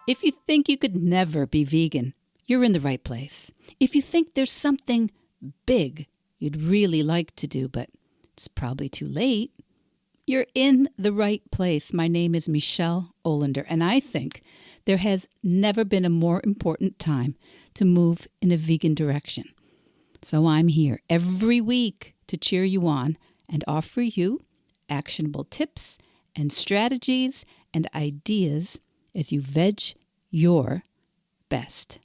If you think you could never be vegan, you're in the right place. If you think there's something big you'd really like to do, but it's probably too late, you're in the right place. My name is Michelle Olander, and I think there has never been a more important time to move in a vegan direction. So I'm here every week to cheer you on and offer you actionable tips and strategies and ideas as you veg your best.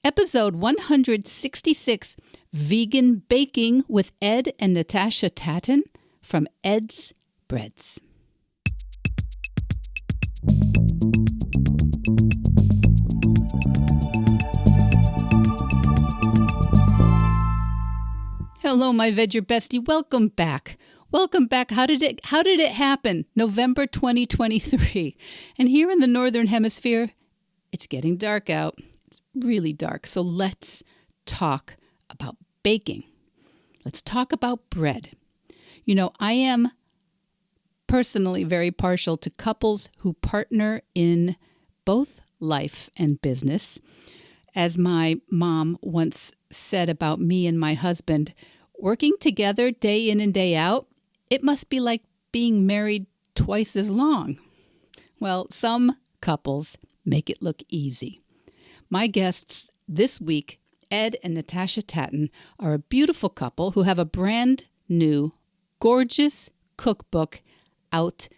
Episode 166, Vegan Baking with Ed and Natasha Tatton from Ed's Breds. Hello, my Veg Your Bestie. Welcome back. Welcome back. How did it happen? November 2023. And here in the Northern Hemisphere, it's getting dark out. It's really dark. So let's talk about baking. Let's talk about bread. You know, I am personally very partial to couples who partner in both life and business. As my mom once said about me and my husband, working together day in and day out, it must be like being married twice as long. Well, some couples make it look easy. My guests this week, Ed and Natasha Tatton, are a beautiful couple who have a brand new, gorgeous cookbook out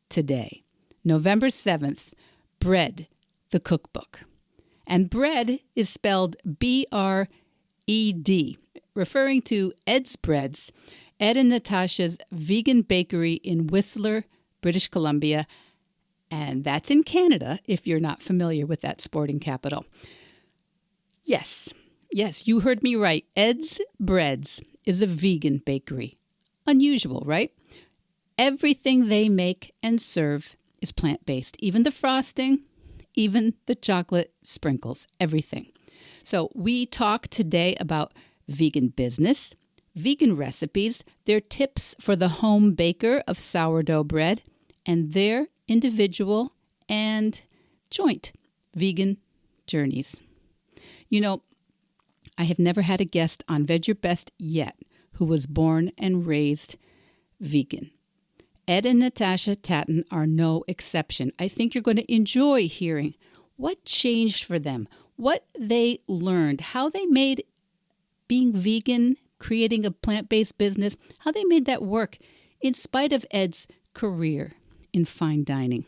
today, November 7th, BReD, the cookbook. And BReD is spelled B-R-E-D, referring to Ed's Breds, Ed and Natasha's vegan bakery in Whistler, British Columbia. And that's in Canada, if you're not familiar with that sporting capital. Yes, you heard me right. Ed's Breds is a vegan bakery. Unusual, right? Everything they make and serve is plant-based. Even the frosting, even the chocolate sprinkles, everything. So we talk today about vegan business, vegan recipes, their tips for the home baker of sourdough bread, and their individual and joint vegan journeys. You know, I have never had a guest on Veg Your Best yet who was born and raised vegan. Ed and Natasha Tatton are no exception. I think you're going to enjoy hearing what changed for them, what they learned, how they made being vegan, creating a plant-based business, how they made that work in spite of Ed's career in fine dining.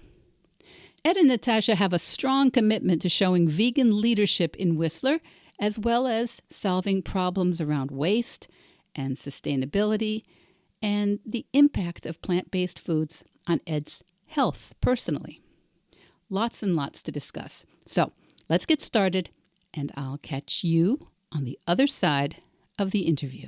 Ed and Natasha have a strong commitment to showing vegan leadership in Whistler, as well as solving problems around waste and sustainability and the impact of plant-based foods on Ed's health personally. Lots and lots to discuss. So let's get started, and I'll catch you on the other side of the interview.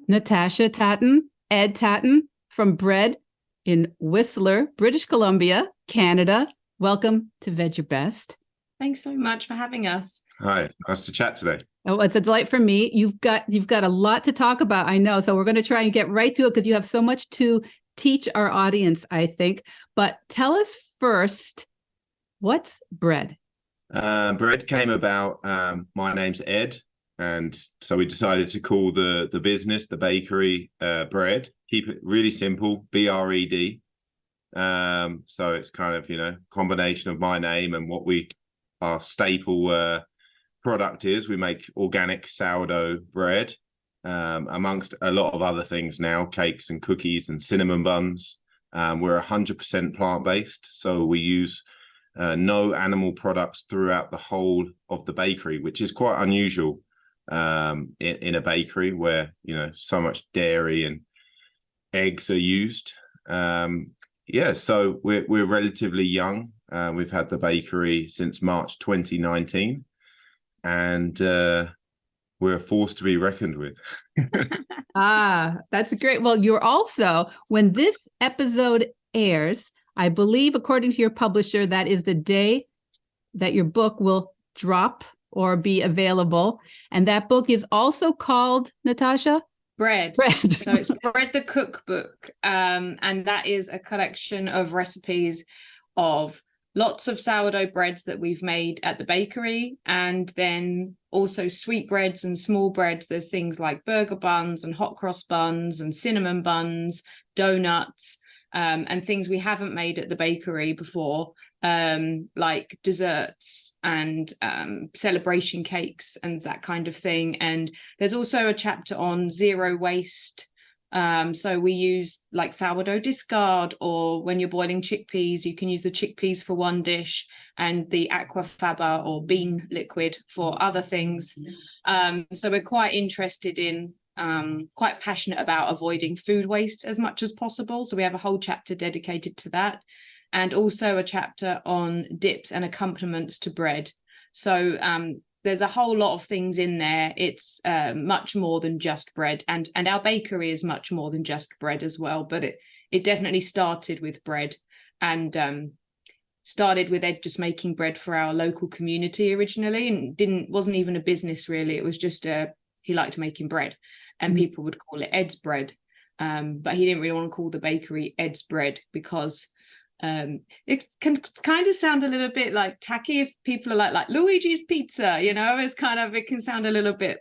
Natasha Tatton, Ed Tatton from BReD in Whistler, British Columbia, Canada. Welcome to Veg Your Best. Thanks so much for having us. Hi, nice to chat today. Oh, it's a delight for me. You've got a lot to talk about, I know. So we're going to try and get right to it because you have so much to teach our audience, I think. But tell us first, what's BReD? BReD came about, my name's Ed, and so we decided to call the business, the bakery, BReD. Keep it really simple, B-R-E-D. So it's kind of, combination of my name and what our staple product is. We make organic sourdough bread, amongst a lot of other things now, cakes and cookies and cinnamon buns. We're 100% plant-based, so we use no animal products throughout the whole of the bakery, which is quite unusual in a bakery where, so much dairy and eggs are used. So we're relatively young. We've had the bakery since March 2019, and we're a force to be reckoned with. That's great. Well, you're also, when this episode airs, I believe, according to your publisher, that is the day that your book will drop or be available. And that book is also called, Natasha? BReD. BReD. So it's BReD the Cookbook, and that is a collection of recipes of lots of sourdough breads that we've made at the bakery, and then also sweetbreads and small breads. There's things like burger buns and hot cross buns and cinnamon buns, donuts, and things we haven't made at the bakery before, like desserts and celebration cakes and that kind of thing. And there's also a chapter on zero waste. So we use like sourdough discard, or when you're boiling chickpeas, you can use the chickpeas for one dish and the aquafaba or bean liquid for other things. So we're quite interested in, quite passionate about avoiding food waste as much as possible. So we have a whole chapter dedicated to that, and also a chapter on dips and accompaniments to bread. So there's a whole lot of things in there. It's much more than just bread, and our bakery is much more than just bread as well. But it definitely started with bread, and started with Ed just making bread for our local community originally, and wasn't even a business really. It was just he liked making bread, and people would call it Ed's Bread, but he didn't really want to call the bakery Ed's Bread because it can kind of sound a little bit like tacky if people are like Luigi's Pizza, you know. It's kind of, it can sound a little bit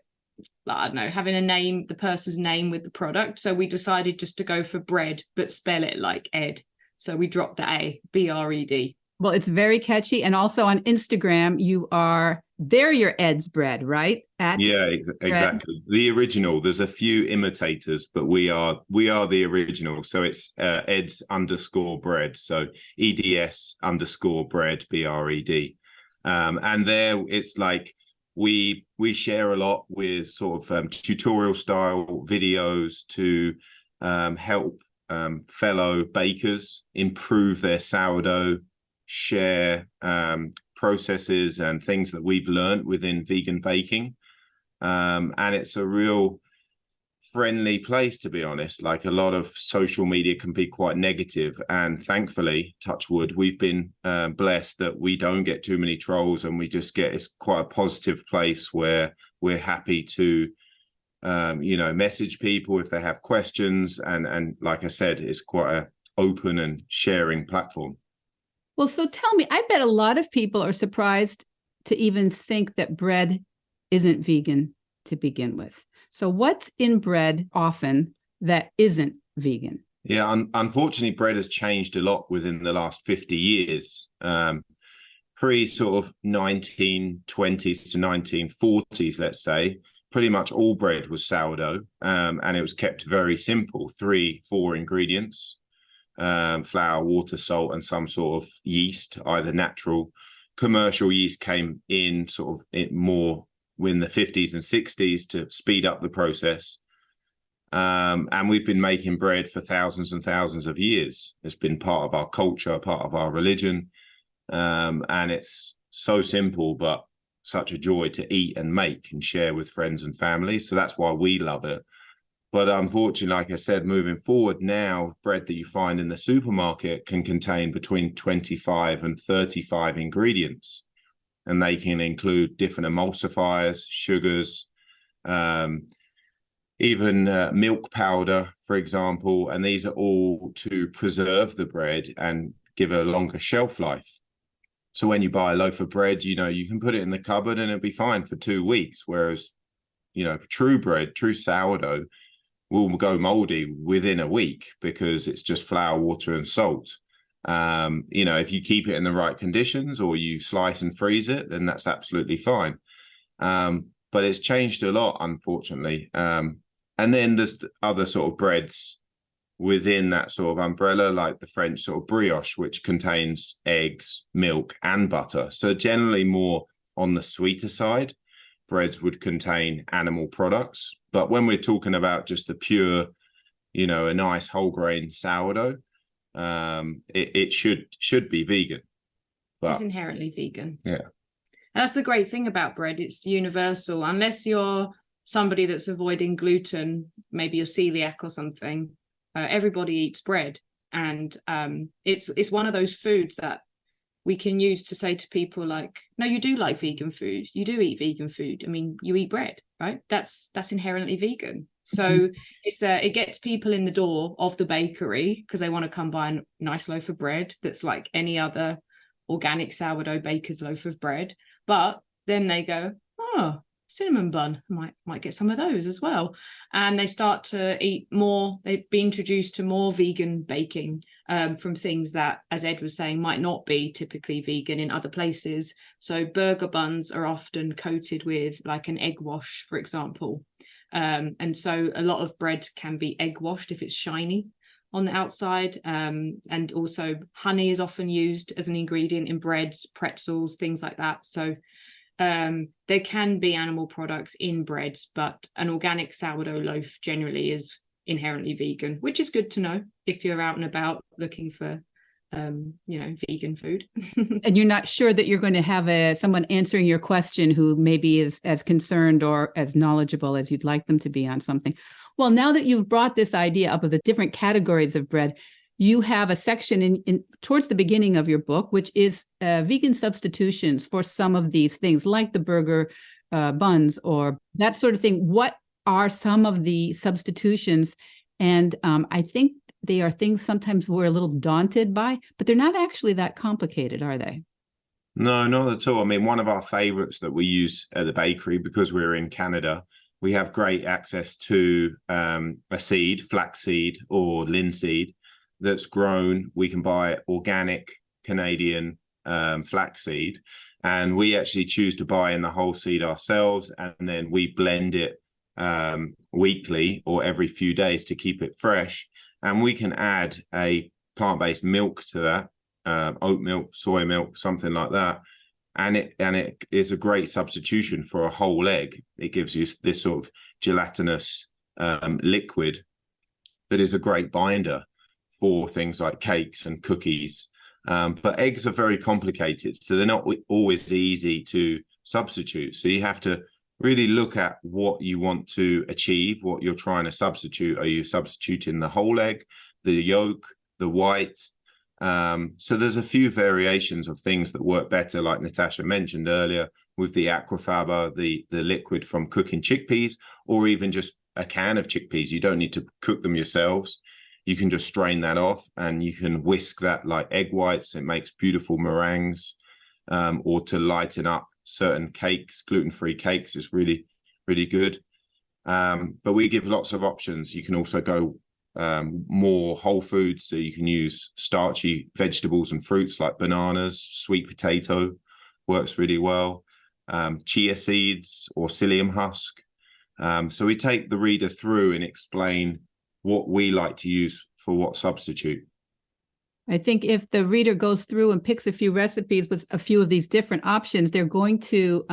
like, I don't know, having a name, the person's name with the product. So we decided just to go for bread but spell it like Ed, so we dropped the A, BRED. Well, it's very catchy. And also on Instagram, you're Ed's Bread, right? Yeah, exactly. The original. There's a few imitators, but we are the original. So it's Eds_bread. So EDS_bread, BRED. And there it's like we share a lot with sort of tutorial style videos to help fellow bakers improve their sourdough, share processes and things that we've learned within vegan baking. And it's a real friendly place, to be honest. Like, a lot of social media can be quite negative, and thankfully, touch wood, we've been blessed that we don't get too many trolls, and it's quite a positive place where we're happy to message people if they have questions, and like I said, it's quite an open and sharing platform. Well, so tell me, I bet a lot of people are surprised to even think that bread isn't vegan to begin with. So what's in bread often that isn't vegan? Yeah, unfortunately, bread has changed a lot within the last 50 years. Pre sort of 1920s to 1940s, let's say, pretty much all bread was sourdough, and it was kept very simple, 3-4 ingredients. Flour, water, salt, and some sort of yeast, either natural. Commercial yeast came in sort of more in the 50s and 60s to speed up the process. And we've been making bread for thousands and thousands of years. It's been part of our culture, part of our religion. And it's so simple, but such a joy to eat and make and share with friends and family. So that's why we love it. But unfortunately, like I said, moving forward now, bread that you find in the supermarket can contain between 25 and 35 ingredients. And they can include different emulsifiers, sugars, even milk powder, for example. And these are all to preserve the bread and give a longer shelf life. So when you buy a loaf of bread, you can put it in the cupboard and it'll be fine for 2 weeks. Whereas, true bread, true sourdough, will go moldy within a week because it's just flour, water, and salt. If you keep it in the right conditions or you slice and freeze it, then that's absolutely fine. But it's changed a lot, unfortunately. And then there's other sort of breads within that sort of umbrella, like the French sort of brioche, which contains eggs, milk, and butter. So generally more on the sweeter side. Breads would contain animal products. But when we're talking about just the pure, a nice whole grain sourdough, it should be vegan. But it's inherently vegan. Yeah. That's the great thing about bread. It's universal. Unless you're somebody that's avoiding gluten, maybe you're celiac or something, everybody eats bread. And it's one of those foods that we can use to say to people like, no, you do like vegan food. You do eat vegan food. I mean, you eat bread, right? That's inherently vegan. So it gets people in the door of the bakery because they want to come buy a nice loaf of bread that's like any other organic sourdough baker's loaf of bread. But then they go, oh, cinnamon bun, might get some of those as well. And they start to eat more. They've been introduced to more vegan baking from things that, as Ed was saying, might not be typically vegan in other places. So burger buns are often coated with like an egg wash, for example. And so a lot of bread can be egg washed if it's shiny on the outside. And also honey is often used as an ingredient in breads, pretzels, things like that. So there can be animal products in breads, but an organic sourdough loaf generally is inherently vegan, which is good to know if you're out and about looking for vegan food. And you're not sure that you're going to have someone answering your question who maybe is as concerned or as knowledgeable as you'd like them to be on something. Well, now that you've brought this idea up of the different categories of bread, you have a section in towards the beginning of your book, which is vegan substitutions for some of these things, like the burger buns or that sort of thing. What are some of the substitutions? And I think they are things sometimes we're a little daunted by, but they're not actually that complicated, are they? No, not at all. I mean, one of our favorites that we use at the bakery, because we're in Canada, we have great access to a seed, flaxseed or linseed, that's grown. We can buy organic Canadian flaxseed, and we actually choose to buy in the whole seed ourselves, and then we blend it weekly or every few days to keep it fresh. And we can add a plant-based milk to that, oat milk, soy milk, something like that. And it is a great substitution for a whole egg. It gives you this sort of gelatinous liquid that is a great binder for things like cakes and cookies. But eggs are very complicated, so they're not always easy to substitute. So you have to really look at what you want to achieve, what you're trying to substitute. Are you substituting the whole egg, the yolk, the white? So there's a few variations of things that work better, like Natasha mentioned earlier, with the aquafaba, the liquid from cooking chickpeas, or even just a can of chickpeas. You don't need to cook them yourselves. You can just strain that off, and you can whisk that like egg whites. It makes beautiful meringues, or to lighten up certain cakes, gluten-free cakes is really, really good. But we give lots of options. You can also go more whole foods, so you can use starchy vegetables and fruits like bananas, sweet potato works really well, chia seeds or psyllium husk. So we take the reader through and explain what we like to use for what substitute. I think if the reader goes through and picks a few recipes with a few of these different options, they're going to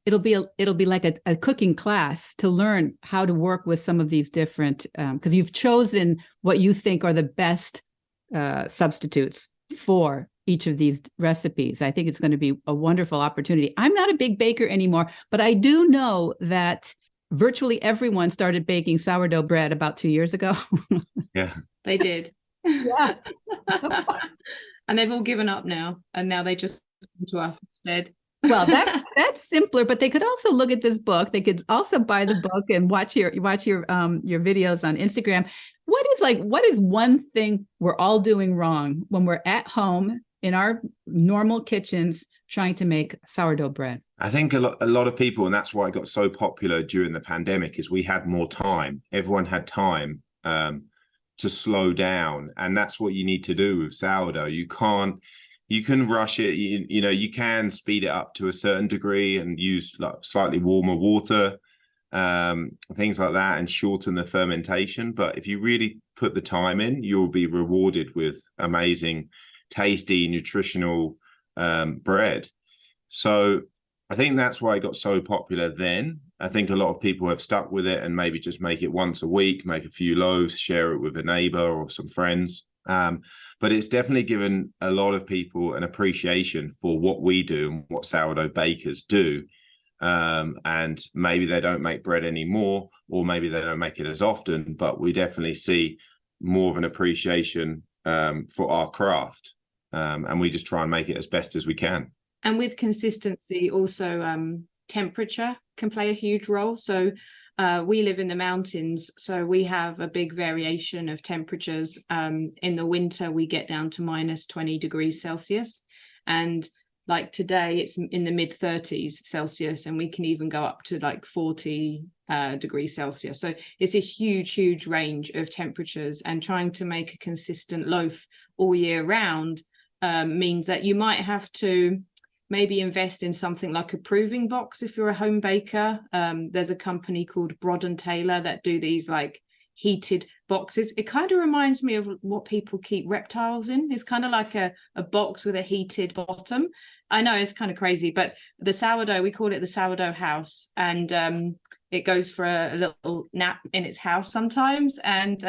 it'll be like a cooking class to learn how to work with some of these different, because you've chosen what you think are the best substitutes for each of these recipes. I think it's going to be a wonderful opportunity. I'm not a big baker anymore, but I do know that virtually everyone started baking sourdough bread about 2 years ago. Yeah, they did. Yeah. And they've all given up now, and now they just come to us instead. Well, that's simpler, but they could also look at this book. They could also buy the book and watch your videos on Instagram. What is one thing we're all doing wrong when we're at home in our normal kitchens trying to make sourdough bread? I think a lot of people, and that's why it got so popular during the pandemic, is we had more time. Everyone had time to slow down, and that's what you need to do with sourdough. You can rush it. You can speed it up to a certain degree and use like slightly warmer water, things like that, and shorten the fermentation. But if you really put the time in, you'll be rewarded with amazing, tasty, nutritional bread. So I think that's why it got so popular then. I think a lot of people have stuck with it and maybe just make it once a week, make a few loaves, share it with a neighbor or some friends. But it's definitely given a lot of people an appreciation for what we do and what sourdough bakers do. And maybe they don't make bread anymore, or maybe they don't make it as often, but we definitely see more of an appreciation for our craft. And we just try and make it as best as we can. And with consistency, also temperature can play a huge role. So we live in the mountains, so we have a big variation of temperatures. In the winter, we get down to minus 20 degrees Celsius. And like today, it's in the mid 30s Celsius, and we can even go up to like 40 degrees Celsius. So it's a huge range of temperatures, and trying to make a consistent loaf all year round means that you might have to maybe invest in something like a proving box if you're a home baker. There's a company called BReD Taylor that do these like heated boxes. It kind of reminds me of what people keep reptiles in. It's kind of like a box with a heated bottom. I know it's kind of crazy, but the sourdough, we call it the sourdough house, and it goes for a little nap in its house sometimes. And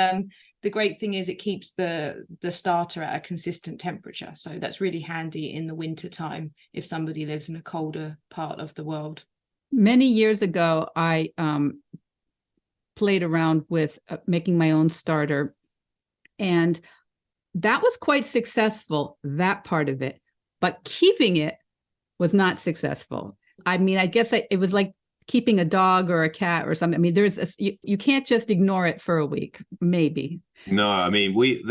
the great thing is it keeps the starter at a consistent temperature. So that's really handy in the winter time if somebody lives in a colder part of the world. Many years ago, I played around with making my own starter, and that was quite successful, that part of it, but keeping it was not successful. I mean, I guess it was like keeping a dog or a cat or something. I mean, you can't just ignore it for a week, maybe. No, I mean, we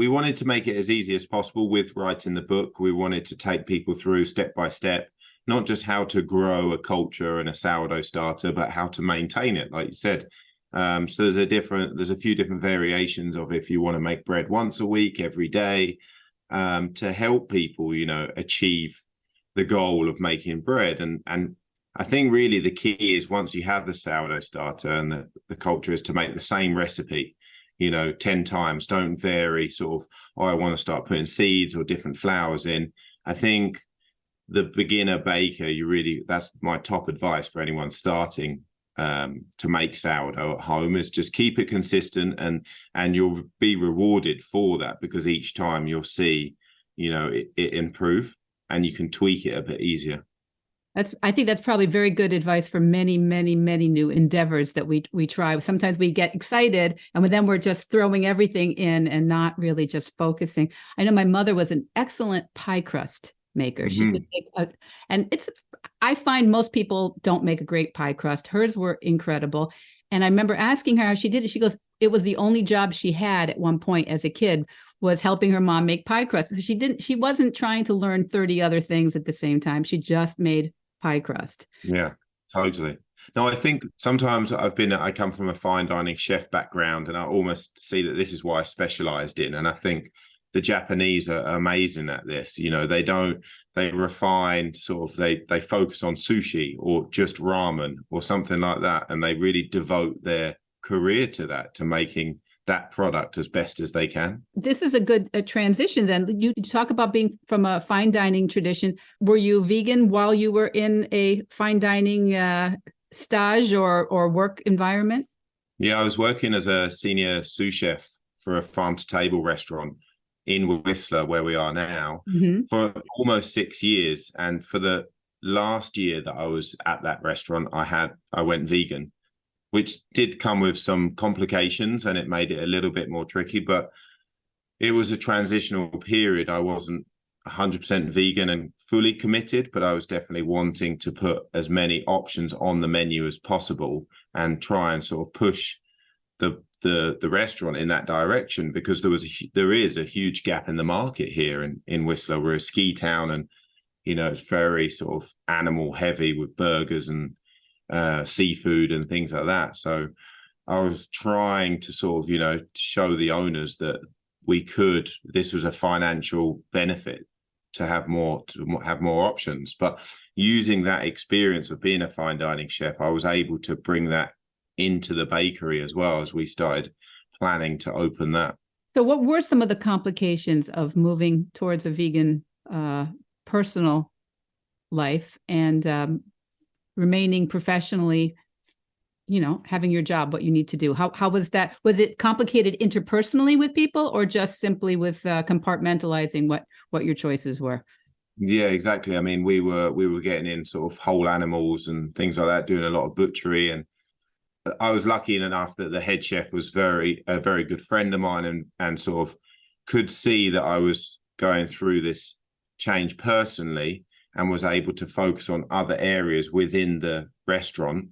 wanted to make it as easy as possible with writing the book. We wanted to take people through step by step, not just how to grow a culture and a sourdough starter, but how to maintain it, like you said. So there's a few different variations of if you want to make bread once a week, every day, to help people, achieve the goal of making bread. And I think really the key is once you have the sourdough starter, and the culture is to make the same recipe, 10 times. Don't vary sort of, I want to start putting seeds or different flours in. I think the beginner baker, that's my top advice for anyone starting to make sourdough at home, is just keep it consistent, and you'll be rewarded for that, because each time you'll see, it improve, and you can tweak it a bit easier. I think that's probably very good advice for many new endeavors that we try. Sometimes we get excited, and then we're just throwing everything in and not really just focusing. I know my mother was an excellent pie crust maker. She could make I find most people don't make a great pie crust. Hers were incredible. And I remember asking her how she did it. She goes, it was the only job she had at one point as a kid, was helping her mom make pie crust. She wasn't trying to learn 30 other things at the same time. She just made pie crust. Yeah, totally. No, I think sometimes I come from a fine dining chef background, and I almost see that this is what I specialized in. And I think the Japanese are amazing at this. They refine they focus on sushi or just ramen or something like that. And they really devote their career to that, to making that product as best as they can. This is a good transition then. You talk about being from a fine dining tradition. Were you vegan while you were in a fine dining stage or work environment? Yeah, I was working as a senior sous chef for a farm-to-table restaurant in Whistler, where we are now, for almost 6 years. And for the last year that I was at that restaurant, I went vegan, which did come with some complications, and it made it a little bit more tricky, but it was a transitional period. I wasn't 100% vegan and fully committed, but I was definitely wanting to put as many options on the menu as possible and try and sort of push the restaurant in that direction, because there is a huge gap in the market here in Whistler. We're a ski town, and it's very sort of animal heavy with burgers and seafood and things like that. So I was trying to sort of show the owners that this was a financial benefit to have more options. But using that experience of being a fine dining chef, I was able to bring that into the bakery as well, as we started planning to open that. So what were some of the complications of moving towards a vegan personal life and remaining professionally, having your job, what you need to do? How was that? Was it complicated interpersonally with people, or just simply with compartmentalizing what your choices were? Yeah, exactly. I mean, we were getting in sort of whole animals and things like that, doing a lot of butchery. And I was lucky enough that the head chef was a very good friend of mine, and sort of could see that I was going through this change personally, and was able to focus on other areas within the restaurant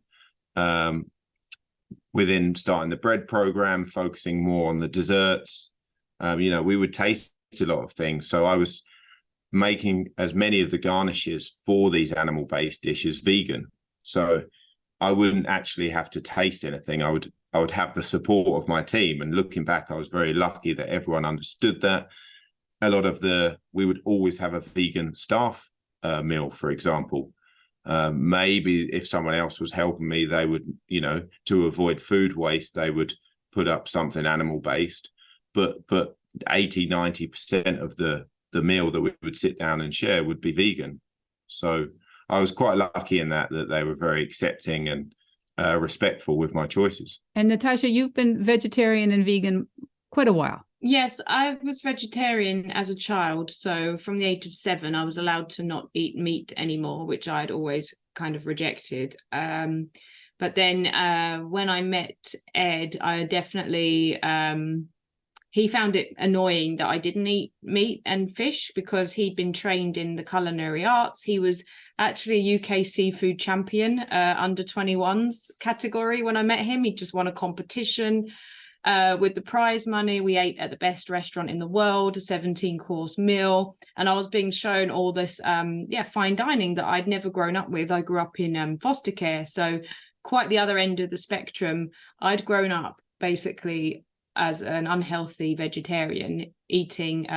within starting the bread program, focusing more on the desserts. We would taste a lot of things. So I was making as many of the garnishes for these animal-based dishes vegan. So I wouldn't actually have to taste anything. I would have the support of my team. And looking back, I was very lucky that everyone understood that. We would always have a vegan staff meal, for example. Maybe if someone else was helping me, they would, to avoid food waste, they would put up something animal-based. But 80-90% of the meal that we would sit down and share would be vegan. So I was quite lucky in that they were very accepting and respectful with my choices. And Natasha, you've been vegetarian and vegan quite a while. Yes, I was vegetarian as a child. So from the age of 7, I was allowed to not eat meat anymore, which I'd always kind of rejected. But then when I met Ed, I definitely... he found it annoying that I didn't eat meat and fish because he'd been trained in the culinary arts. He was actually a UK seafood champion under 21s category when I met him. He just won a competition with the prize money. We ate at the best restaurant in the world, a 17-course meal. And I was being shown all this, fine dining that I'd never grown up with. I grew up in foster care. So quite the other end of the spectrum. I'd grown up basically as an unhealthy vegetarian, eating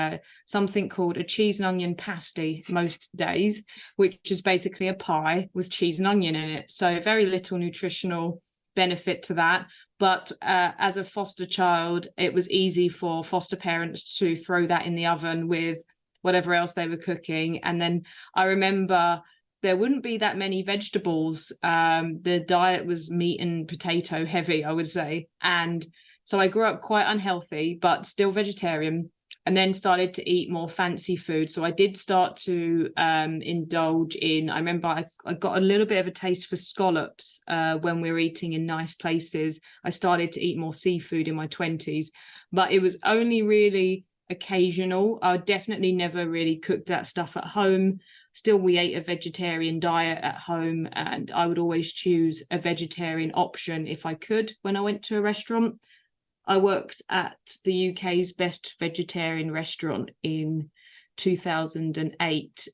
something called a cheese and onion pasty most days, which is basically a pie with cheese and onion in it. So very little nutritional benefit to that. But as a foster child, it was easy for foster parents to throw that in the oven with whatever else they were cooking. And then I remember there wouldn't be that many vegetables. The diet was meat and potato heavy, I would say. And so I grew up quite unhealthy, but still vegetarian, and then started to eat more fancy food. So I did start to indulge in, I remember I got a little bit of a taste for scallops when we were eating in nice places. I started to eat more seafood in my 20s, but it was only really occasional. I definitely never really cooked that stuff at home. Still, we ate a vegetarian diet at home, and I would always choose a vegetarian option if I could when I went to a restaurant. I worked at the UK's best vegetarian restaurant in 2008,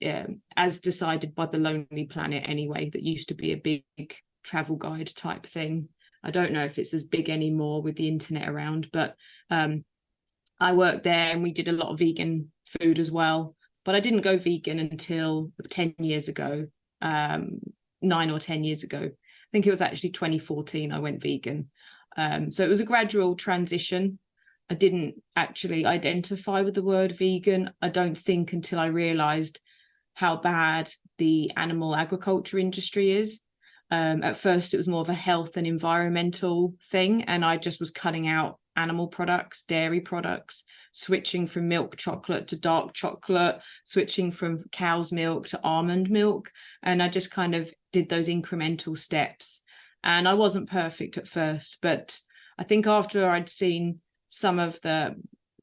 as decided by the Lonely Planet anyway, that used to be a big travel guide type thing. I don't know if it's as big anymore with the internet around, but I worked there and we did a lot of vegan food as well. But I didn't go vegan until 10 years ago, 9 or 10 years ago. I think it was actually 2014 I went vegan. So it was a gradual transition. I didn't actually identify with the word vegan, I don't think, until I realized how bad the animal agriculture industry is. At first, it was more of a health and environmental thing, and I just was cutting out animal products, dairy products, switching from milk chocolate to dark chocolate, switching from cow's milk to almond milk. And I just kind of did those incremental steps. And I wasn't perfect at first, but I think after I'd seen some of the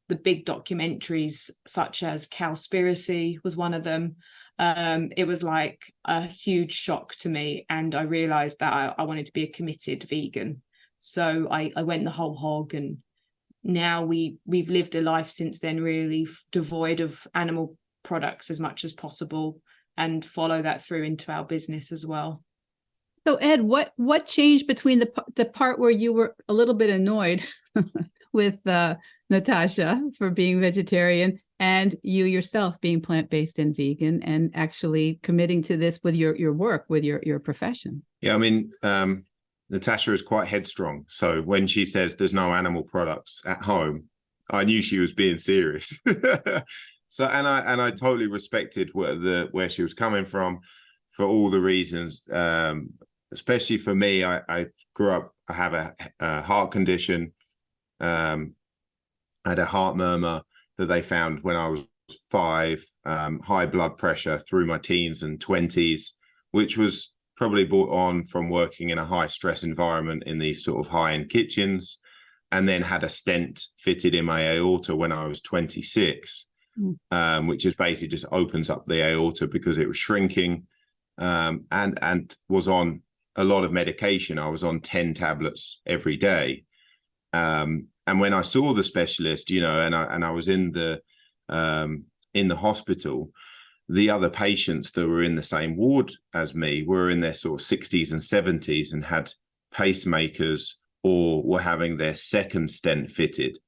big documentaries, such as Cowspiracy was one of them, it was like a huge shock to me. And I realized that I wanted to be a committed vegan. So I went the whole hog, and now we've lived a life since then really devoid of animal products as much as possible, and follow that through into our business as well. So Ed, what changed between the part where you were a little bit annoyed with Natasha for being vegetarian, and you yourself being plant-based and vegan, and actually committing to this with your work, with your profession? Yeah, I mean, Natasha is quite headstrong. So when she says there's no animal products at home, I knew she was being serious. So and I totally respected where she was coming from, for all the reasons. Especially for me, I grew up, I have a heart condition. I had a heart murmur that they found when I was 5, high blood pressure through my teens and 20s, which was probably brought on from working in a high stress environment in these sort of high-end kitchens, and then had a stent fitted in my aorta when I was 26, which is basically just opens up the aorta because it was shrinking, and was on a lot of medication. I was on 10 tablets every day. And when I saw the specialist, you know, and I was in the hospital, the other patients that were in the same ward as me were in their sort of 60s and 70s and had pacemakers or were having their second stent fitted.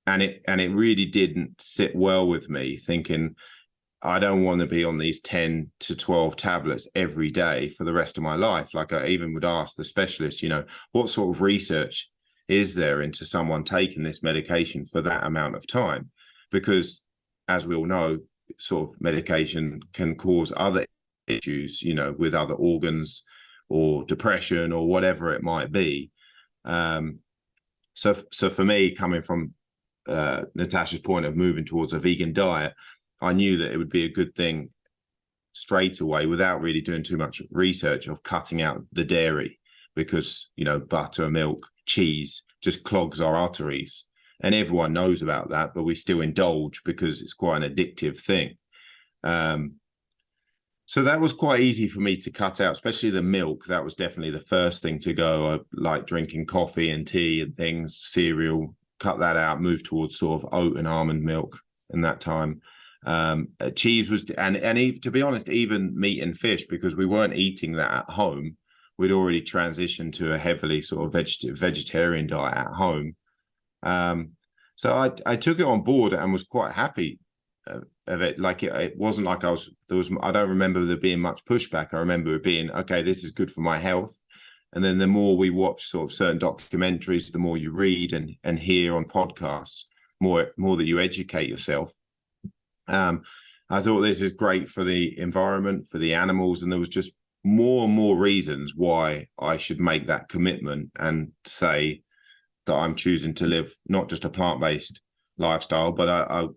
And it really didn't sit well with me, thinking, I don't want to be on these 10 to 12 tablets every day for the rest of my life. Like, I even would ask the specialist, you know, what sort of research is there into someone taking this medication for that amount of time? Because as we all know, sort of medication can cause other issues, you know, with other organs or depression or whatever it might be. So for me, coming from Natasha's point of moving towards a vegan diet, I knew that it would be a good thing straight away without really doing too much research of cutting out the dairy, because, you know, butter, milk, cheese just clogs our arteries. And everyone knows about that, but we still indulge because it's quite an addictive thing. So that was quite easy for me to cut out, especially the milk. That was definitely the first thing to go. I like drinking coffee and tea and things, cereal, cut that out, move towards sort of oat and almond milk in that time. Cheese was, and to be honest, even meat and fish, because we weren't eating that at home. We'd already transitioned to a heavily sort of vegetarian diet at home. So I took it on board and was quite happy of it. Like it wasn't like I don't remember there being much pushback. I remember it being, okay, this is good for my health. And then the more we watch sort of certain documentaries, the more you read and hear on podcasts, more that you educate yourself. I thought this is great for the environment, for the animals, and there was just more and more reasons why I should make that commitment and say that I'm choosing to live not just a plant-based lifestyle, but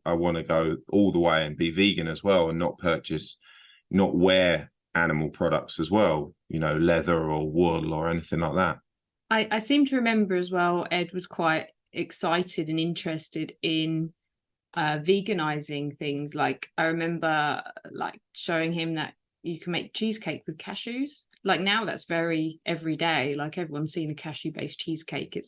I want to go all the way and be vegan as well, and not wear animal products as well, you know, leather or wool or anything like that. I seem to remember as well, Ed was quite excited and interested in veganizing things. Like, I remember like showing him that you can make cheesecake with cashews. Like, now that's very everyday, like everyone's seen a cashew based cheesecake.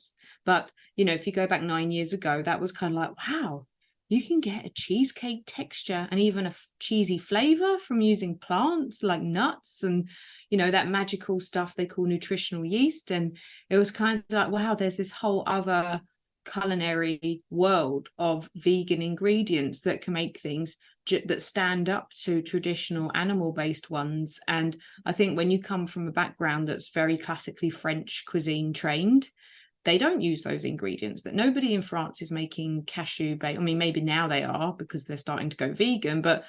But you know, if you go back 9 years ago, that was kind of like, wow, you can get a cheesecake texture and even a cheesy flavor from using plants like nuts and, you know, that magical stuff they call nutritional yeast. And it was kind of like, wow, there's this whole other culinary world of vegan ingredients that can make things that stand up to traditional animal-based ones. And I think when you come from a background that's very classically French cuisine trained, they don't use those ingredients. That nobody in France is making cashew based. I mean, maybe now they are because they're starting to go vegan, but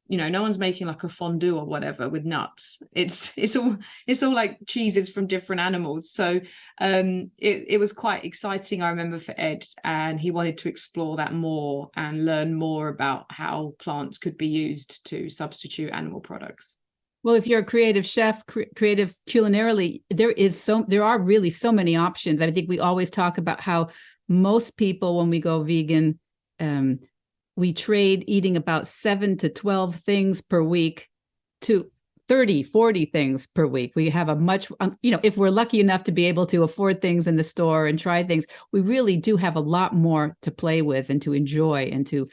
you know, no one's making like a fondue or whatever with nuts. It's all like cheeses from different animals. So it was quite exciting, I remember, for Ed, and he wanted to explore that more and learn more about how plants could be used to substitute animal products. Well, if you're a creative chef, creative culinarily, there are really so many options. I think we always talk about how most people, when we go vegan, we trade eating about 7 to 12 things per week to 30, 40 things per week. We have a much, you know, if we're lucky enough to be able to afford things in the store and try things, we really do have a lot more to play with and to enjoy and to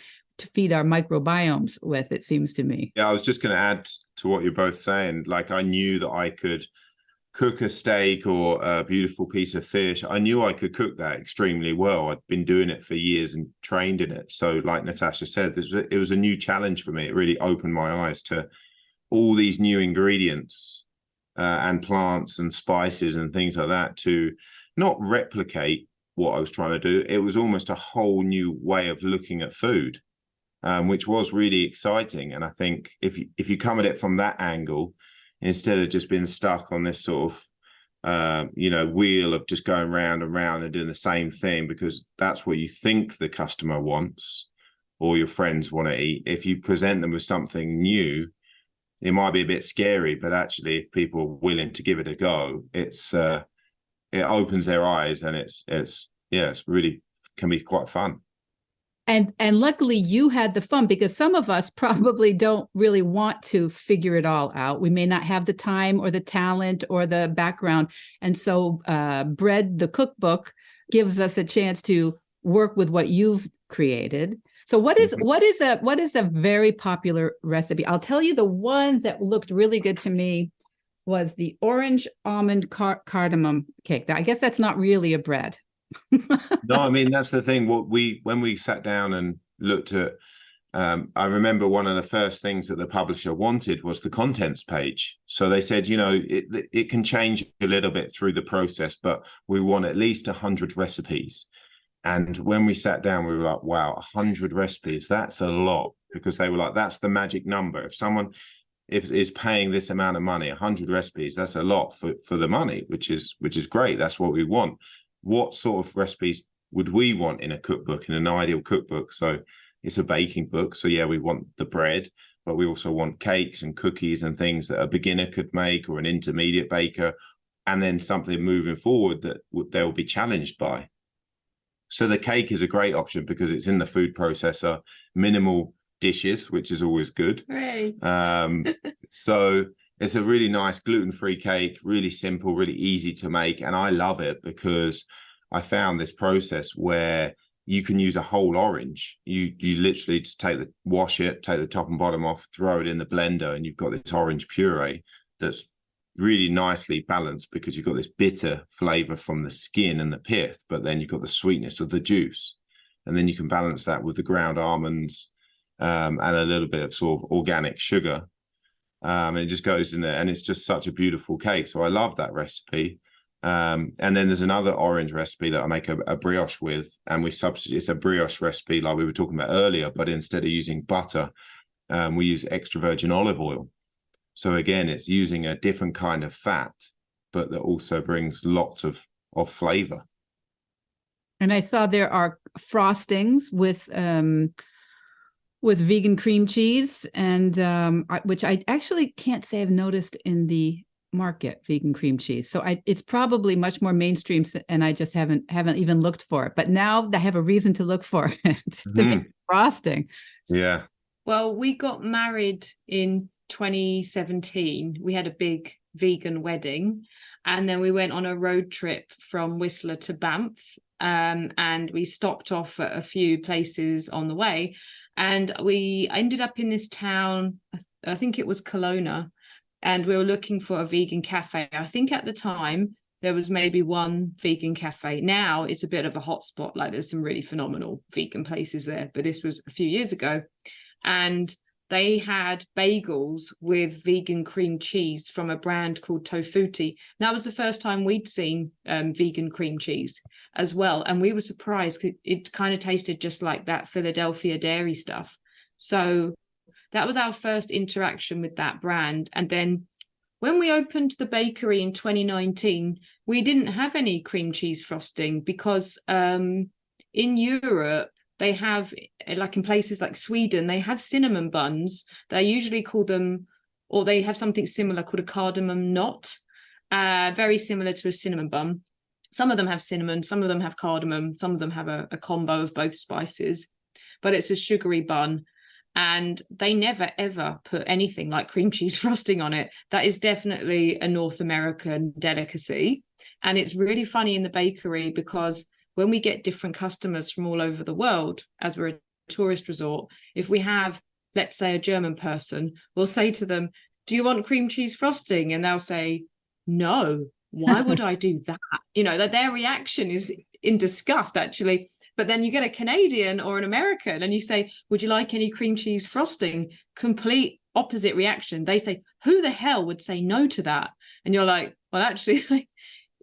feed our microbiomes with, it seems to me. Yeah, I was just going to add to what you're both saying. Like, I knew that I could cook a steak or a beautiful piece of fish. I knew I could cook that extremely well. I'd been doing it for years and trained in it. So like Natasha said, it was a new challenge for me. It really opened my eyes to all these new ingredients and plants and spices and things like that, to not replicate what I was trying to do. It was almost a whole new way of looking at food, which was really exciting. And I think if you come at it from that angle, instead of just being stuck on this sort of, wheel of just going round and round and doing the same thing, because that's what you think the customer wants or your friends want to eat. If you present them with something new, it might be a bit scary, but actually, if people are willing to give it a go, it opens their eyes, and it's really can be quite fun. And luckily you had the fun, because some of us probably don't really want to figure it all out. We may not have the time or the talent or the background. And so BReD, the cookbook, gives us a chance to work with what you've created. So what is a very popular recipe? I'll tell you, the one that looked really good to me was the orange almond cardamom cake. I guess that's not really a bread. No, I mean, that's the thing. When we sat down and looked at, I remember one of the first things that the publisher wanted was the contents page. So they said, it can change a little bit through the process, but we want at least 100 recipes. And when we sat down, we were like, wow, 100 recipes, that's a lot. Because they were like, that's the magic number. If someone is paying this amount of money, 100 recipes, that's a lot for the money, which is great. That's what we want. What sort of recipes would we want in a cookbook, in an ideal cookbook? So it's a baking book. So yeah, we want the bread, but we also want cakes and cookies and things that a beginner could make, or an intermediate baker, and then something moving forward that they'll be challenged by. So the cake is a great option because it's in the food processor, minimal dishes, which is always good. Right. So it's a really nice gluten-free cake, really simple, really easy to make. And I love it because I found this process where you can use a whole orange. You literally just wash it, take the top and bottom off, throw it in the blender, and you've got this orange puree that's really nicely balanced, because you've got this bitter flavor from the skin and the pith, but then you've got the sweetness of the juice. And then you can balance that with the ground almonds and a little bit of sort of organic sugar. And it just goes in there, and it's just such a beautiful cake. So I love that recipe. And then there's another orange recipe that I make a brioche with, and we substitute. It's a brioche recipe like we were talking about earlier, but instead of using butter, we use extra virgin olive oil. So again, it's using a different kind of fat, but that also brings lots of flavor. And I saw there are frostings with vegan cream cheese, and which I actually can't say I've noticed in the market, vegan cream cheese. So it's probably much more mainstream, and I just haven't even looked for it. But now I have a reason to look for it to make frosting. Yeah. Well, we got married in 2017. We had a big vegan wedding, and then we went on a road trip from Whistler to Banff, and we stopped off at a few places on the way, and we ended up in this town, I think it was Kelowna, and we were looking for a vegan cafe. I think at the time there was maybe one vegan cafe. Now it's a bit of a hotspot, like there's some really phenomenal vegan places there, but this was a few years ago. And they had bagels with vegan cream cheese from a brand called Tofuti. That was the first time we'd seen vegan cream cheese as well. And we were surprised because it kind of tasted just like that Philadelphia dairy stuff. So that was our first interaction with that brand. And then when we opened the bakery in 2019, we didn't have any cream cheese frosting because in Europe, they have, like in places like Sweden, they have cinnamon buns. They usually call them, or they have something similar called a cardamom knot, very similar to a cinnamon bun. Some of them have cinnamon, some of them have cardamom, some of them have a combo of both spices, but it's a sugary bun. And they never, ever put anything like cream cheese frosting on it. That is definitely a North American delicacy. And it's really funny in the bakery because when we get different customers from all over the world, as we're a tourist resort, if we have, let's say, a German person, we'll say to them, do you want cream cheese frosting? And they'll say, no, why would I do that? That their reaction is in disgust, actually. But then you get a Canadian or an American and you say, would you like any cream cheese frosting? Complete opposite reaction. They say, who the hell would say no to that? And you're like, well, actually,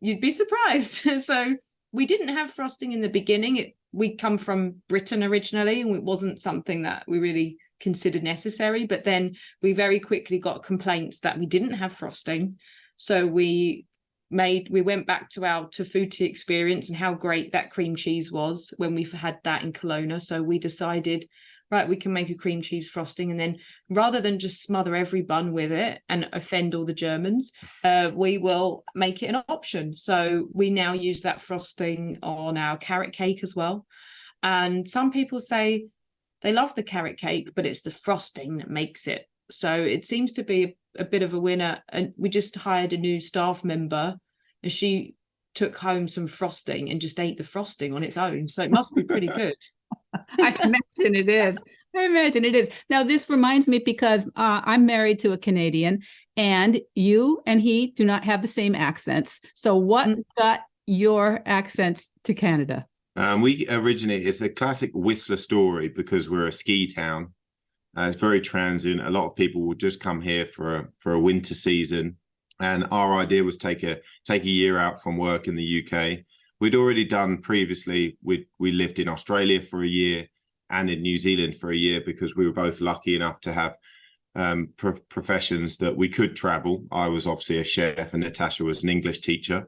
you'd be surprised. So we didn't have frosting in the beginning. We come from Britain originally, and it wasn't something that we really considered necessary. But then we very quickly got complaints that we didn't have frosting. So we went back to our Tofuti experience and how great that cream cheese was when we had that in Kelowna. So we decided, right, we can make a cream cheese frosting. And then rather than just smother every bun with it and offend all the Germans, we will make it an option. So we now use that frosting on our carrot cake as well. And some people say they love the carrot cake, but it's the frosting that makes it. So it seems to be a bit of a winner. And we just hired a new staff member, and she took home some frosting and just ate the frosting on its own. So it must be pretty good. I imagine it is. I imagine it is. Now, this reminds me because I'm married to a Canadian, and you and he do not have the same accents. So what got your accents to Canada? It's a classic Whistler story because we're a ski town. It's very transient. A lot of people will just come here for a winter season. And our idea was take a year out from work in the UK. We'd already done previously. We lived in Australia for a year and in New Zealand for a year because we were both lucky enough to have professions that we could travel. I was obviously a chef and Natasha was an English teacher.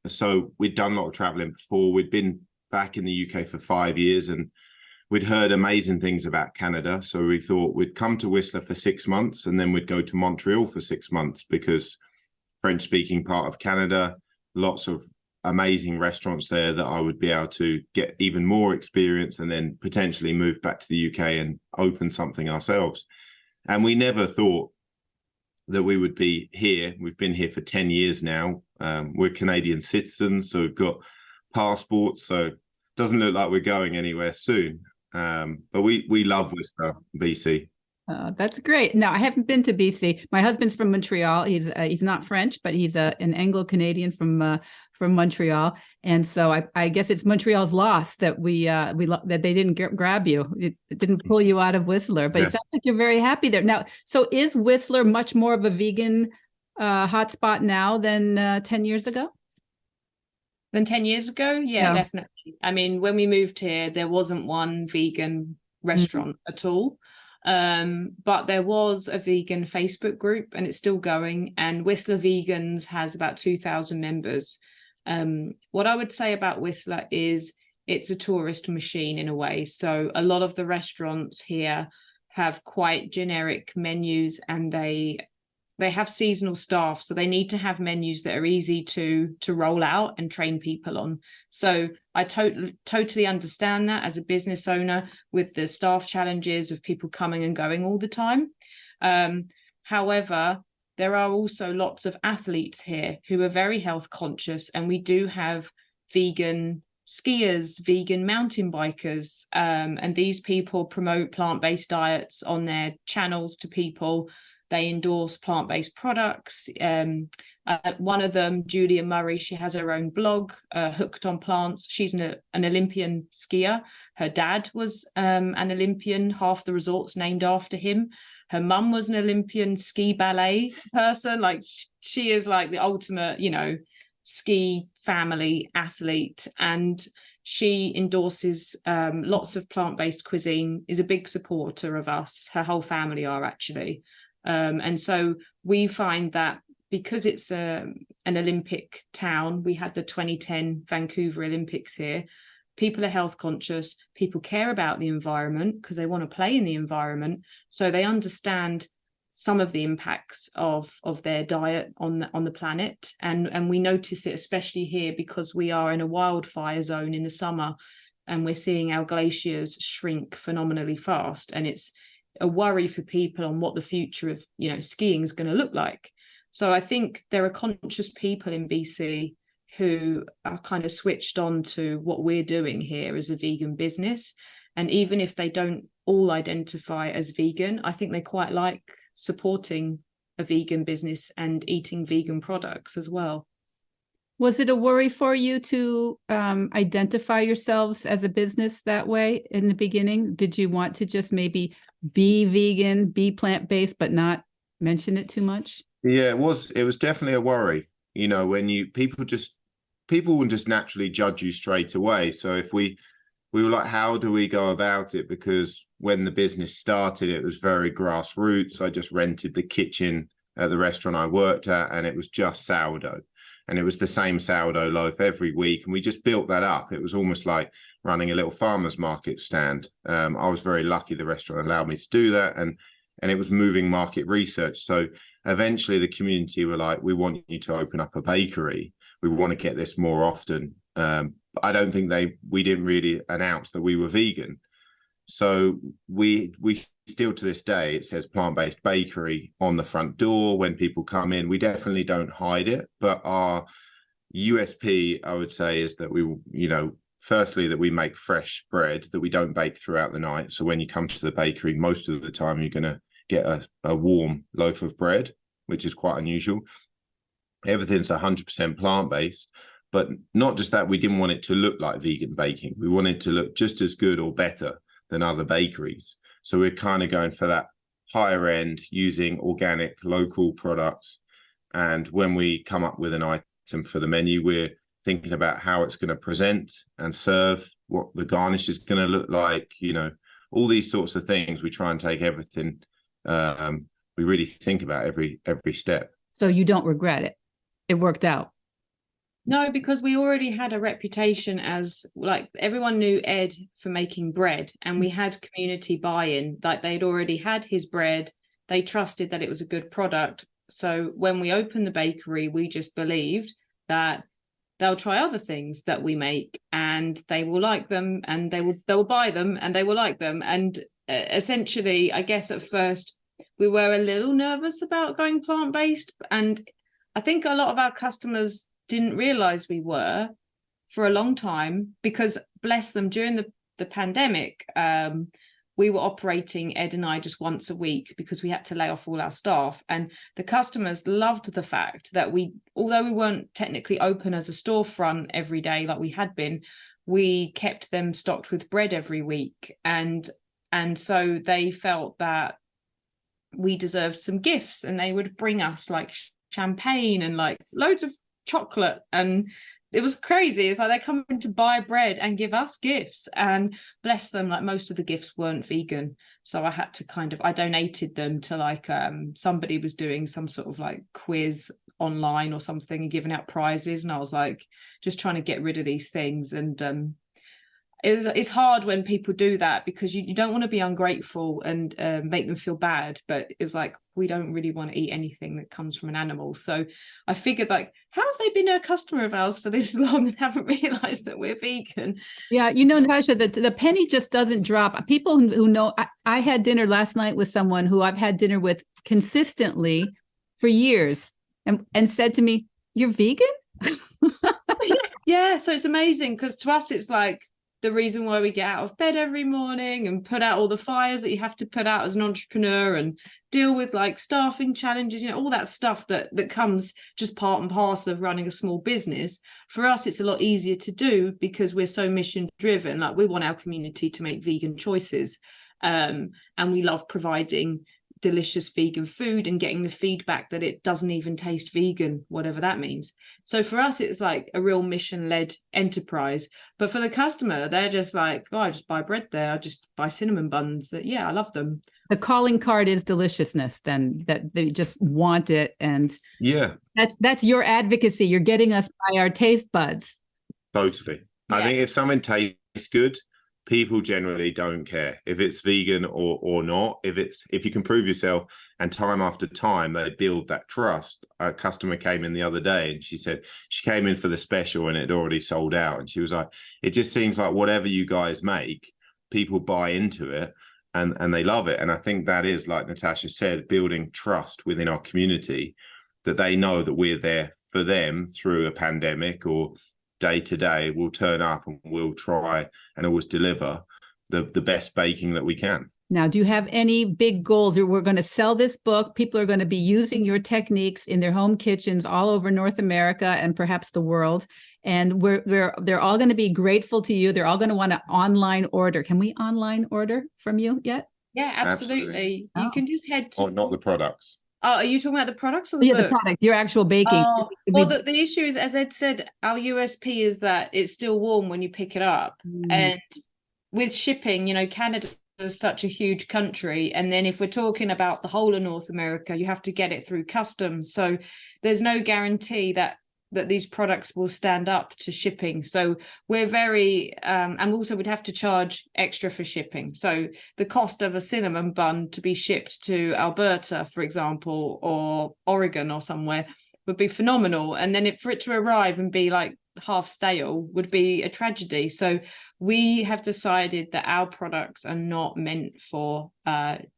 So we'd done a lot of traveling before. We'd been back in the UK for 5 years and we'd heard amazing things about Canada. So we thought we'd come to Whistler for 6 months and then we'd go to Montreal for 6 months because French-speaking part of Canada, lots of amazing restaurants there that I would be able to get even more experience and then potentially move back to the UK and open something ourselves. And we never thought that we would be here. We've been here for 10 years now. We're Canadian citizens, so we've got passports, so it doesn't look like we're going anywhere soon. But we love Whistler, BC. That's great. Now, I haven't been to BC. My husband's from Montreal. He's not French, but he's an Anglo-Canadian from Montreal. And so I guess it's Montreal's loss that that they didn't grab you. It didn't pull you out of Whistler. But It sounds like you're very happy there. Now, so is Whistler much more of a vegan hotspot now than 10 years ago? Than 10 years ago? Yeah, definitely. I mean, when we moved here, there wasn't one vegan restaurant at all. But there was a vegan Facebook group and it's still going, and Whistler Vegans has about 2,000 members. What I would say about Whistler is it's a tourist machine in a way. So a lot of the restaurants here have quite generic menus and they have seasonal staff, so they need to have menus that are easy to roll out and train people on. So I totally understand that as a business owner with the staff challenges of people coming and going all the time. However, there are also lots of athletes here who are very health conscious, and we do have vegan skiers, vegan mountain bikers, and these people promote plant-based diets on their channels to people. They endorse plant-based products. One of them, Julia Murray, she has her own blog, Hooked on Plants. She's an Olympian skier. Her dad was an Olympian. Half the resort's named after him. Her mum was an Olympian ski ballet person. Like she is like the ultimate, ski family athlete. And she endorses lots of plant-based cuisine, is a big supporter of us. Her whole family are actually. And so we find that because it's an Olympic town, we had the 2010 Vancouver Olympics here, people are health conscious, people care about the environment because they want to play in the environment. So they understand some of the impacts of their diet on the planet. And we notice it especially here because we are in a wildfire zone in the summer and we're seeing our glaciers shrink phenomenally fast. And it's a worry for people on what the future of skiing is going to look like. So I think there are conscious people in BC who are kind of switched on to what we're doing here as a vegan business, and even if they don't all identify as vegan, I think they quite like supporting a vegan business and eating vegan products as well. Was it a worry for you to identify yourselves as a business that way in the beginning? Did you want to just maybe be vegan, be plant-based, but not mention it too much? Yeah, it was definitely a worry. When people would just naturally judge you straight away. So if we were like, how do we go about it? Because when the business started, it was very grassroots. I just rented the kitchen at the restaurant I worked at, and it was just sourdough. And it was the same sourdough loaf every week. And we just built that up. It was almost like running a little farmer's market stand. I was very lucky the restaurant allowed me to do that. And it was moving market research. So eventually the community were like, we want you to open up a bakery. We want to get this more often. I don't think we didn't really announce that we were vegan. So we still to this day, it says plant-based bakery on the front door when people come in. We definitely don't hide it, but our USP, I would say, is that we, firstly, that we make fresh bread that we don't bake throughout the night. So when you come to the bakery, most of the time you're going to get a warm loaf of bread, which is quite unusual. Everything's 100% plant-based, but not just that, we didn't want it to look like vegan baking. We wanted it to look just as good or better than other bakeries. So we're kind of going for that higher end, using organic, local products. And when we come up with an item for the menu, we're thinking about how it's going to present and serve, what the garnish is going to look like, all these sorts of things. We try and take everything. We really think about every step. So you don't regret it. It worked out. No, because we already had a reputation as, like, everyone knew Ed for making bread, and we had community buy-in. Like, they'd already had his bread. They trusted that it was a good product. So when we opened the bakery, we just believed that they'll try other things that we make and they will like them, and they'll buy them and they will like them. And essentially, I guess at first we were a little nervous about going plant-based, and I think a lot of our customers didn't realize we were for a long time, because bless them, during the pandemic, we were operating, Ed and I, just once a week because we had to lay off all our staff. And the customers loved the fact that although we weren't technically open as a storefront every day like we had been, we kept them stocked with bread every week. And so they felt that we deserved some gifts, and they would bring us like champagne and like loads of chocolate, and it was crazy. It's like they're coming to buy bread and give us gifts, and bless them, like most of the gifts weren't vegan, so I had to I donated them to like somebody was doing some sort of like quiz online or something and giving out prizes, and I was like just trying to get rid of these things. And it's hard when people do that, because you don't want to be ungrateful and make them feel bad, but it's like, we don't really want to eat anything that comes from an animal. So I figured, like, how have they been a customer of ours for this long and haven't realized that we're vegan? Yeah, Natasha, the penny just doesn't drop. People who know, I had dinner last night with someone who I've had dinner with consistently for years, and said to me, "You're vegan?" Yeah, so it's amazing, because to us it's like the reason why we get out of bed every morning and put out all the fires that you have to put out as an entrepreneur, and deal with like staffing challenges, all that stuff that comes just part and parcel of running a small business. For us, it's a lot easier to do because we're so mission driven. Like, we want our community to make vegan choices, and we love providing delicious vegan food and getting the feedback that it doesn't even taste vegan, whatever that means. So for us, it's like a real mission-led enterprise. But for the customer, they're just like, oh, I just buy bread there, I just buy cinnamon buns. Yeah, I love them. The calling card is deliciousness, then, that they just want it. And yeah, that's your advocacy. You're getting us by our taste buds. Totally. Yeah. I think if something tastes good, people generally don't care if it's vegan or not. If you can prove yourself, and time after time they build that trust. A customer came in the other day and she said she came in for the special and it had already sold out, and she was like, it just seems like whatever you guys make, people buy into it and they love it. And I think that is, like Natasha said, building trust within our community, that they know that we're there for them through a pandemic or day to day. We'll turn up and we'll try and always deliver the best baking that we can. Now, do you have any big goals? We're going to sell this book. People are going to be using your techniques in their home kitchens all over North America and perhaps the world. And they're all going to be grateful to you. They're all going to want to online order. Can we online order from you yet? Yeah, absolutely. You can just head to... Oh, not the products. Oh, are you talking about the products or the book? The product, your actual baking. Oh, well, the issue is, as Ed said, our USP is that it's still warm when you pick it up. And with shipping, Canada is such a huge country. And then if we're talking about the whole of North America, you have to get it through customs. So there's no guarantee that these products will stand up to shipping. So we're very, and also we'd have to charge extra for shipping. So the cost of a cinnamon bun to be shipped to Alberta, for example, or Oregon or somewhere, would be phenomenal. And then for it to arrive and be like half stale would be a tragedy. So we have decided that our products are not meant for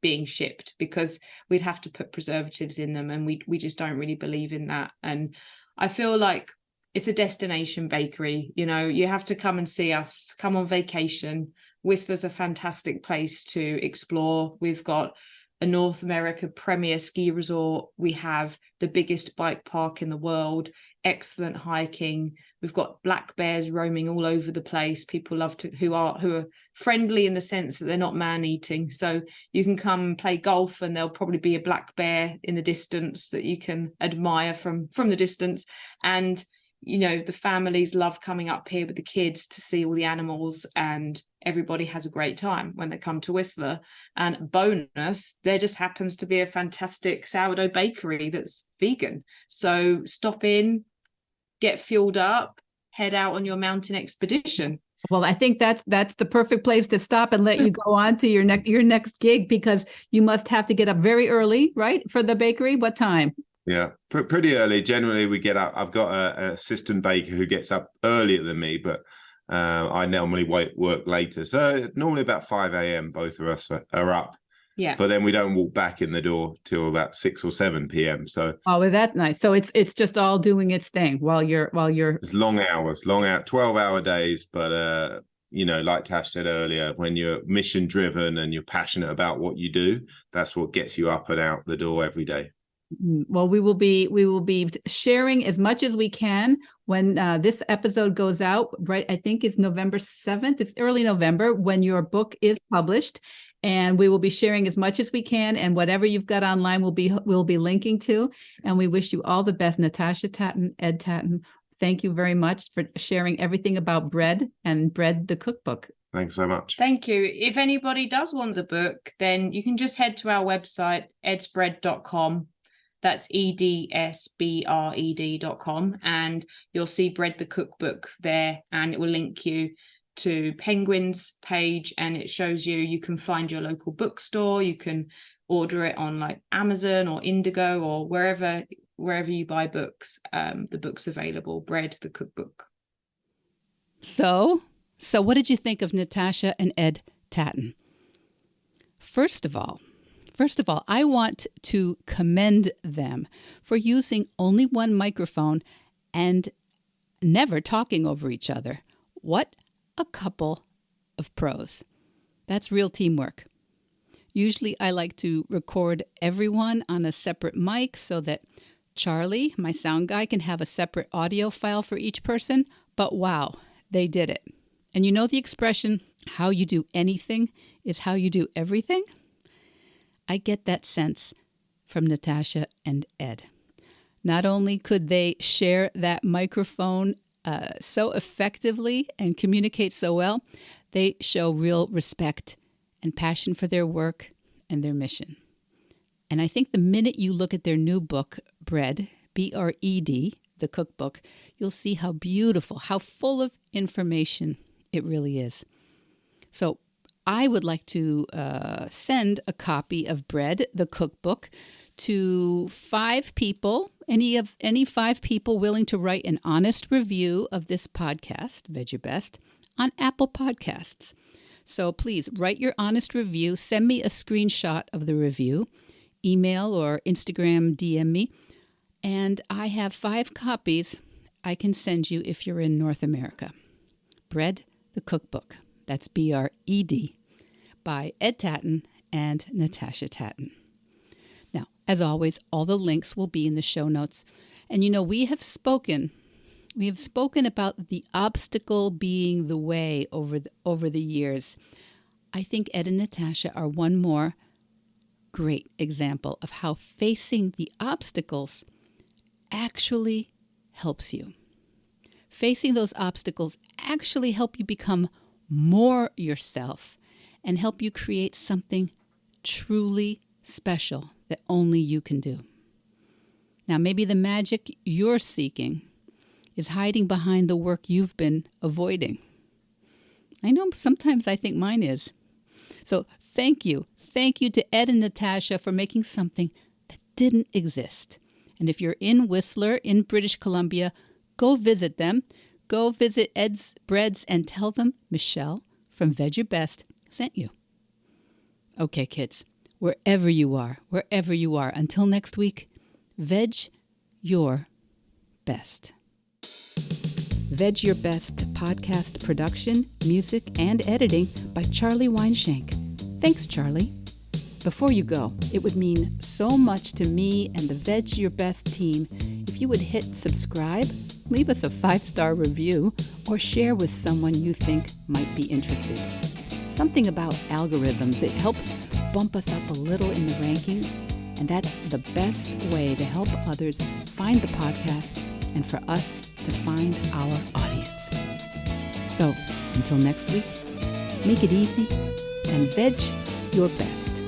being shipped, because we'd have to put preservatives in them, and we just don't really believe in that. And I feel like it's a destination bakery. You know, you have to come and see us, come on vacation. Whistler's a fantastic place to explore. We've got a North America premier ski resort. We have the biggest bike park in the world, excellent hiking. We've got black bears roaming all over the place. People love to who are friendly in the sense that they're not man-eating. So you can come and play golf, and there'll probably be a black bear in the distance that you can admire from the distance. And you know, the families love coming up here with the kids to see all the animals, and everybody has a great time when they come to Whistler. And bonus, there just happens to be a fantastic sourdough bakery that's vegan. So stop in, get fueled up, head out on your mountain expedition. Well, I think that's the perfect place to stop and let you go on to your next gig, because you must have to get up very early, right, for the bakery. What time? Yeah, pretty early. Generally, we get up. I've got an assistant baker who gets up earlier than me, but I normally work later. So normally about 5 a.m. both of us are up. Yeah. But then we don't walk back in the door till about 6 or 7 p.m. So is that nice? So it's just all doing its thing while you're it's long hours, 12-hour days. But you know, like Tash said earlier, when you're mission driven and you're passionate about what you do, that's what gets you up and out the door every day. Well, we will be sharing as much as we can when this episode goes out, right? I think it's November 7th. It's early November when your book is published, and we will be sharing as much as we can, and whatever you've got online we'll be linking to. And we wish you all the best. Natasha Tatton, Ed Tatton, thank you very much for sharing everything about BReD and BReD the cookbook. Thanks so much. Thank you. If anybody does want the book, then you can just head to our website, edsbred.com. That's edsbred.com, and you'll see BReD the cookbook there, and it will link you to Penguin's page, and it shows you can find your local bookstore. You can order it on like Amazon or Indigo or wherever you buy books. The book's available. BReD the cookbook. So what did you think of Natasha and Ed Tatton? First of all, I want to commend them for using only one microphone and never talking over each other. What a couple of pros. That's real teamwork. Usually I like to record everyone on a separate mic so that Charlie, my sound guy, can have a separate audio file for each person. But wow, they did it. And you know the expression, how you do anything is how you do everything? I get that sense from Natasha and Ed. Not only could they share that microphone so effectively and communicate so well, they show real respect and passion for their work and their mission. And I think the minute you look at their new book, BReD, BReD, the cookbook, you'll see how beautiful, how full of information it really is. So I would like to send a copy of BReD, the cookbook, to 5 people, any 5 people willing to write an honest review of this podcast, Veg Your Best, on Apple Podcasts. So please write your honest review, send me a screenshot of the review, email or Instagram DM me, and I have 5 copies I can send you if you're in North America. BReD, the cookbook. That's BReD, by Ed Tatton and Natasha Tatton. Now, as always, all the links will be in the show notes. And you know, we have spoken about the obstacle being the way over the years. I think Ed and Natasha are one more great example of how facing the obstacles actually helps you. Facing those obstacles actually help you become more yourself and help you create something truly special that only you can do. Now, maybe the magic you're seeking is hiding behind the work you've been avoiding. I know sometimes I think mine is. So thank you. Thank you to Ed and Natasha for making something that didn't exist And if you're in Whistler, in British Columbia, go visit them. Go visit Ed's Breds and tell them Michelle from Vedge Your Best sent you. Okay, kids, wherever you are, until next week, Vedge Your Best. Vedge Your Best podcast production, music, and editing by Charlie Weinshank. Thanks, Charlie. Before you go, it would mean so much to me and the Vedge Your Best team if you would hit subscribe, leave us a 5-star review, or share with someone you think might be interested. Something about algorithms, it helps bump us up a little in the rankings, and that's the best way to help others find the podcast and for us to find our audience. So, until next week, make it easy and Vedge Your Best.